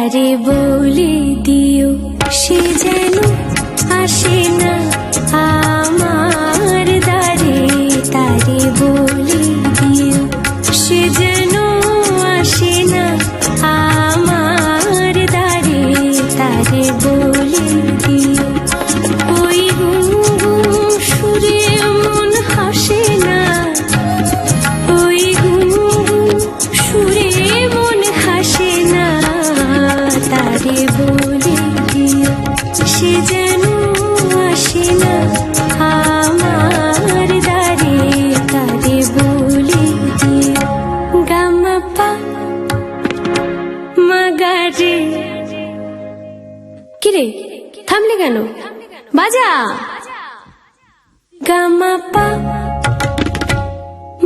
তারে বলে দিও সে যেন আসে না আমার দ্বারে। তারে বলে দিও সে যেন আসে না আমার দ্বারে। তারে বলে দিও ওই গুনগুন সুরে মন হাসে না, ওই গুনগুন সুরে মন হাসে না। তারে বলে দিও সে যেন আসে না আমার দ্বারে। তারে বলে দিও গামা পা মাগারে। কিরে থামলে কেন? বাজা গামা পা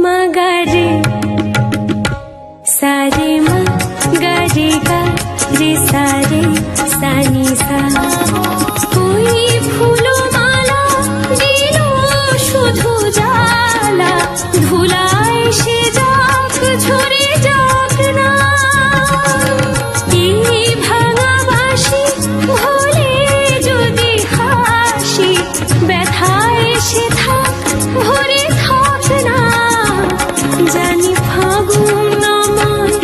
মাগারে সারে মা গারে গা রে সারে সানি সা। ওই ফুলো মালা দিল শুধু জ্বালা, ধুলায় সে যাক ঝরে যাক না। এই ভাঙা বাঁশি ভোলে যদি হাসি, ব্যথায় সে থাক ভরে থাক না। জানি ফাগুন আমায়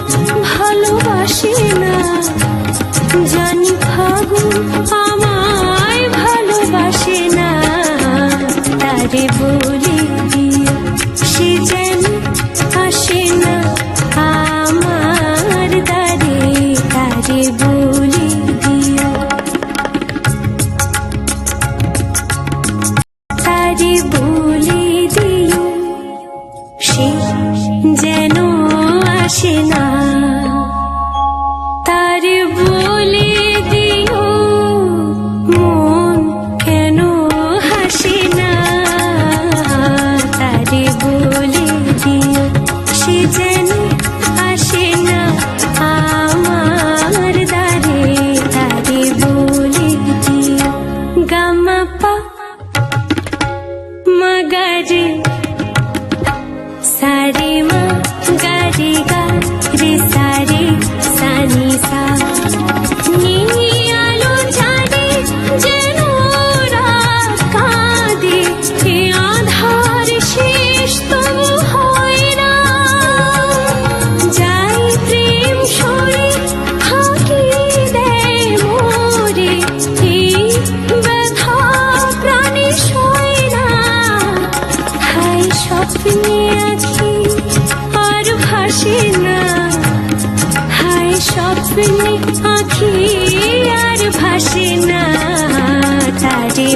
ভালোবাসে না, জানি ফাগুন আমায় ভালোবাসে না। তারে বলে দিও সে যেন আসে না আমার দ্বারে। তারে বলে দিও, তারে বলে দিও সে যেন আসে না। তারে বলে দিও মন কেন হাসে না। তারে বলে দিও সে যেন আসে না আমার দ্বারে। তারে বলে দিও গামা পা মাগারে সারে মা গারে গা রে সারে সানি সা। আলো জানে যেন রাত কাঁদে, এ আধার শেষ তবু হয় না। যাই প্রেম সরে ফাঁকি দেয় মোরে, এই ব্যথা প্রাণে সয় না। হায় স্বপ্নে আঁখি আর ভাসে না, হায় স্বপ্নে আঁখি আর ভাসে না। তারে